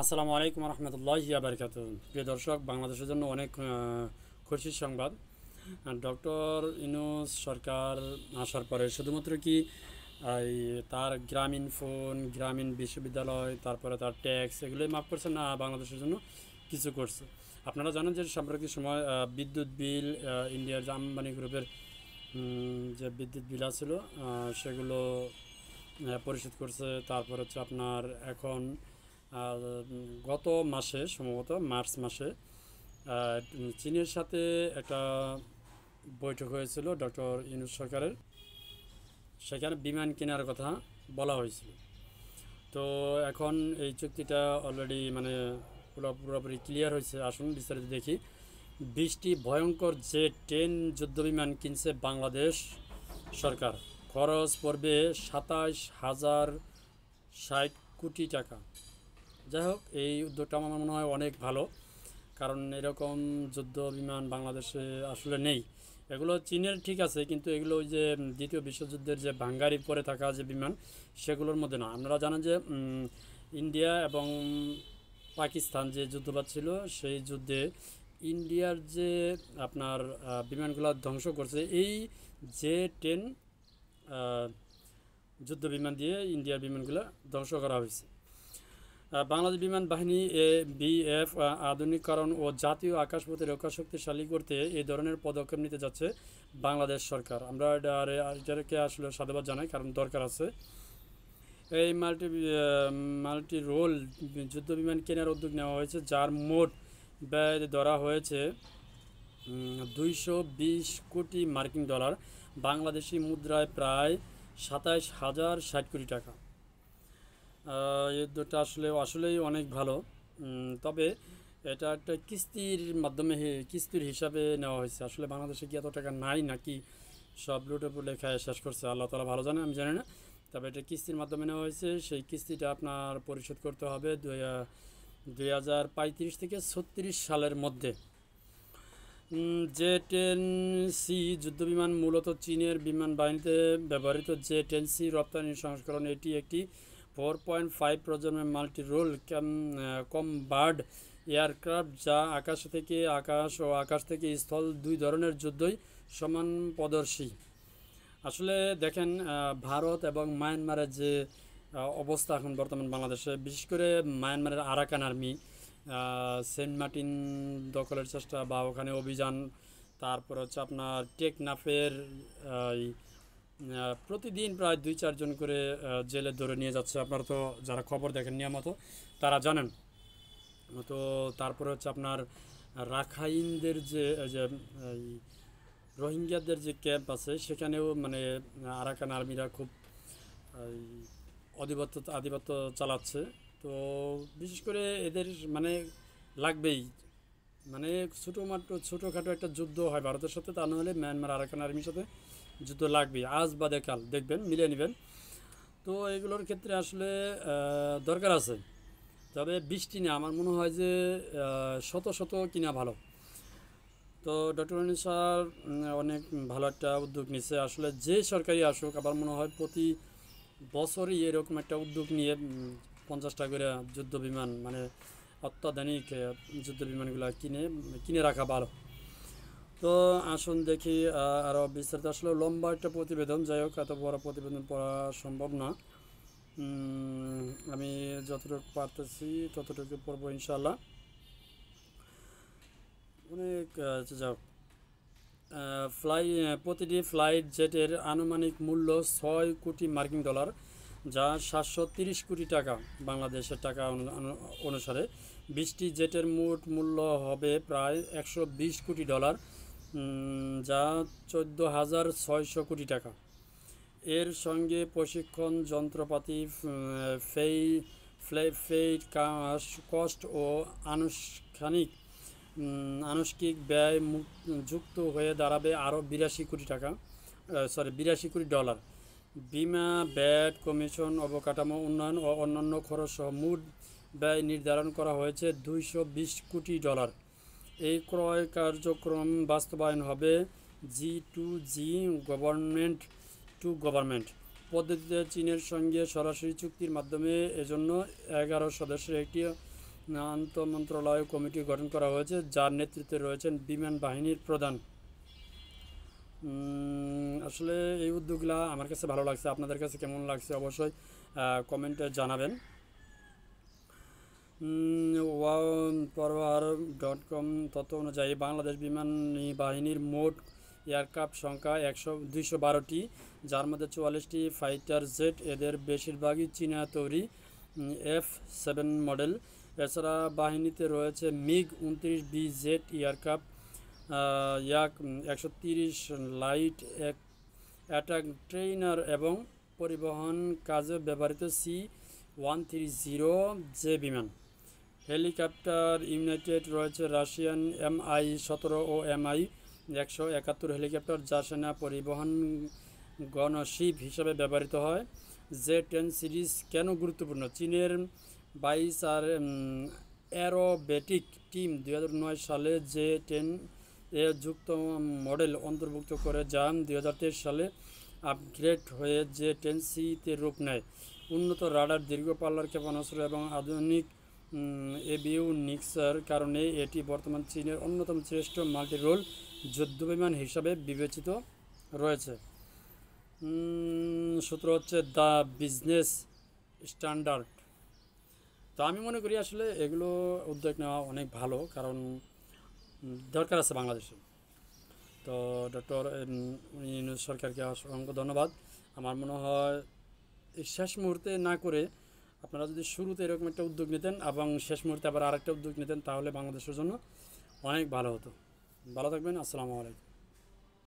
আসসালামু আলাইকুম রহমতুল্লাহি বারকাতুহু। প্রিয় দর্শক, বাংলাদেশের জন্য অনেক খুশির সংবাদ। ডক্টর ইউনূস সরকার আসার পরে শুধুমাত্র কি এই তার গ্রামীণ ফোন, গ্রামীণ বিশ্ববিদ্যালয়, তারপরে তার ট্যাক্স এগুলোই মাফ করছে না, বাংলাদেশের জন্য কিছু করছে। আপনারা জানেন যে সাম্প্রতিক সময় বিদ্যুৎ বিল, ইন্ডিয়ার যে আম্বানি গ্রুপের যে বিদ্যুৎ বিল আছিল সেগুলো পরিশোধ করছে। তারপর হচ্ছে আপনার এখন আর গত মাসে সম্ভবত মার্চ মাসে চীনের সাথে একটা বৈঠক হয়েছিল ডক্টর ইউনূস সরকারের। সেখানে বিমান কেনার কথা বলা হয়েছিল। তো এখন এই চুক্তিটা অলরেডি মানে পুরোপুরি ক্লিয়ার হয়েছে। আসুন বিস্তারিত দেখি। 20টি ভয়ঙ্কর জে-10 যুদ্ধবিমান কিনছে বাংলাদেশ সরকার। খরচ পড়বে 27,060 কোটি টাকা। যাই হোক, এই উদ্যোগটা আমার মনে হয় অনেক ভালো, কারণ এরকম যুদ্ধ বিমান বাংলাদেশে আসলে নেই। এগুলো চীনের ঠিক আছে, কিন্তু এগুলো ওই যে দ্বিতীয় বিশ্বযুদ্ধের যে ভাঙ্গারি পরে থাকা যে বিমান, সেগুলোর মধ্যে না। আপনারা জানেন যে ইন্ডিয়া এবং পাকিস্তান যে যুদ্ধবাদ ছিল, সেই যুদ্ধে ইন্ডিয়ার যে আপনার বিমানগুলো ধ্বংস করছে এই জে-10 যুদ্ধ বিমান দিয়ে ইন্ডিয়ার বিমানগুলো ধ্বংস করা হয়েছে। বাংলাদেশ বিমান বাহিনী বিএফ আধুনিকরণ ও জাতীয় আকাশপথে রক্ষা শক্তিশালী করতে এই ধরনের পদক্ষেপ নিতে যাচ্ছে বাংলাদেশ সরকার। আমরা এটাকে আসলে সাধুবাদ জানাই, কারণ দরকার আছে। এই মাল্টি রোল যুদ্ধ বিমান কেনার উদ্যোগ নেওয়া হয়েছে, যার মোট ব্যয় ধরা হয়েছে 220 কোটি মার্কিন ডলার, বাংলাদেশি মুদ্রায় প্রায় 27,060 কোটি টাকা। এই উদ্যোগটা আসলেই অনেক ভালো। তবে এটা একটা কিস্তির মাধ্যমে কিস্তির হিসাবে নেওয়া হয়েছে। আসলে বাংলাদেশে কি এত টাকা নাই নাকি সব লুটে পুটে খায় শেষ করছে, আল্লাহ তাআলা ভালো জানে, আমি জানি না। তবে এটা কিস্তির মাধ্যমে নেওয়া হয়েছে। সেই কিস্তিটা আপনার পরিশোধ করতে হবে 2035 থেকে 36 সালের মধ্যে। জে-10 সি যুদ্ধবিমান মূলত চীনের বিমান বাহিনীতে ব্যবহৃত জে-10 সি রপ্তানি সংস্করণ। এটি একটি 4.5 প্রজন্মের মাল্টি রোল কমবার্ড এয়ারক্রাফট, যা আকাশ ও আকাশ থেকে স্থল দুই ধরনের যুদ্ধই সমানপদর্শী। আসলে দেখেন, ভারত এবং মায়ানমারের যে অবস্থা এখন বর্তমান বাংলাদেশে, বিশেষ করে মায়ানমারের আরাকান আর্মি সেন্ট মার্টিন দখলের চেষ্টা বা ওখানে অভিযান, তারপর হচ্ছে আপনার টেকনাফের প্রতিদিন প্রায় 2-4 জন করে জেলে ধরে নিয়ে যাচ্ছে। আপনারা তো যারা খবর দেখেন নিয়মিত তারা জানেন। তো তারপরে হচ্ছে আপনার রাখাইনদের যে এই রোহিঙ্গাদের যে ক্যাম্প আছে, সেখানেও মানে আরাকান আর্মিরা খুব আধিপত্য চালাচ্ছে। তো বিশেষ করে এদের মানে লাগবেই, মানে ছোটোখাটো একটা যুদ্ধ হয় ভারতের সাথে, তা নাহলে মায়ানমার আরাকান আর্মির সাথে যুদ্ধ লাগবেই, আজ বাদে কাল দেখবেন, মিলিয়ে নেবেন। তো এগুলোর ক্ষেত্রে আসলে দরকার আছে। তবে বৃষ্টি না, আমার মনে হয় যে শত শত কিনা ভালো। তো ডক্টর ইউনূস স্যার অনেক ভালো একটা উদ্যোগ নিচ্ছে। আসলে যে সরকারি আসুক, আবার মনে হয় প্রতি বছরই এরকম একটা উদ্যোগ নিয়ে 50টা করে যুদ্ধ বিমান, মানে অত্যাধুনিক যুদ্ধ বিমানগুলো কিনে রাখা ভালো। তো আসুন দেখি আরও বিস্তারিত। আসলে লম্বা একটা প্রতিবেদন, যাই হোক এত বড় প্রতিবেদন পড়া সম্ভব না। আমি যতটুকু পারতেছি ততটুকু পড়বো ইনশাল্লাহ। অনেক যাক, প্রতিটি ফ্লাইট জেটের আনুমানিক মূল্য 6 কোটি মার্কিন ডলার, যা 730 কোটি টাকা বাংলাদেশের টাকা অনুসারে। 20টি জেটের মোট মূল্য হবে প্রায় 120 কোটি ডলার, যা 14,600 কোটি টাকা। এর সঙ্গে প্রশিক্ষণ, যন্ত্রপাতি, ফ্লাইট কস্ট ও আনুষ্ঠানিক ব্যয় যুক্ত হয়ে দাঁড়াবে আরও 82 কোটি ডলার। বিমা, ভ্যাট, কমিশন, অবকাঠামো উন্নয়ন ও অন্যান্য খরচ সহ মোট ব্যয় নির্ধারণ করা হয়েছে 220 কোটি ডলার। এই ক্রয় কার্যক্রম বাস্তবায়ন হবে G2G, গভর্নমেন্ট টু গভর্নমেন্ট পদ্ধতিতে, চীনের সঙ্গে সরাসরি চুক্তির মাধ্যমে। এজন্য 11 সদস্যের একটি আন্তঃ মন্ত্রণালয় কমিটি গঠন করা হয়েছে, যার নেতৃত্বে রয়েছেন বিমান বাহিনীর প্রধান। আসলে এই উদ্যোগগুলো আমার কাছে ভালো লাগছে, আপনাদের কাছে কেমন লাগছে অবশ্যই কমেন্টে জানাবেন। ওয়াও.com তথ্য অনুযায়ী বাংলাদেশ বিমান বাহিনীর মোট এয়ারক্রাফট সংখ্যা 212টি, যার মধ্যে 44টি ফাইটার জেট। এদের বেশিরভাগই চীনা তৈরি F-7 মডেল। এছাড়া বাহিনীতে রয়েছে MiG-29B জেট এয়ারক্রাফট, ইয়াক 130 লাইট অ্যাটাক ট্রেইনার এবং পরিবহন কাজে ব্যবহৃত C-130J বিমান। হেলিকপ্টার ইউনাইটেড রয়েছে রাশিয়ান Mi-17 ও Mi-171 হেলিকপ্টার, যা সেনা পরিবহন গণশিপ হিসাবে ব্যবহৃত হয়। J-10 সিরিজ কেন গুরুত্বপূর্ণ? চীনের 22 আর অ্যারোবেটিক টিম 2009 সালে J-10 এ যুক্ত মডেল অন্তর্ভুক্ত করে, যা 2023 সালে আপগ্রেড হয়ে J-10C-তে রূপ নেয়। উন্নত রাডার, দীর্ঘ পাল্লার ক্ষেপণাস্ত্র এবং আধুনিক এভিওনিক্সের কারণে এটি বর্তমান চীনের অন্যতম শ্রেষ্ঠ মাল্টি রোল যুদ্ধবিমান হিসাবে বিবেচিত রয়েছে। সূত্র হচ্ছে দ্য বিজনেস স্ট্যান্ডার্ড। তো আমি মনে করি আসলে এগুলো উদ্যোগ নেওয়া অনেক ভালো, কারণ দরকার আছে বাংলাদেশে। তো ডক্টর ইউনূস সরকারকে অসংখ্য ধন্যবাদ। আমার মনে হয় এই শেষ মুহূর্তে না করে আপনারা যদি শুরুতে এরকম একটা উদ্যোগ নিতেন এবং শেষ মুহূর্তে আবার আরেকটা উদ্যোগ নিতেন, তাহলে বাংলাদেশের জন্য অনেক ভালো হতো। ভালো থাকবেন। আসসালামু আলাইকুম।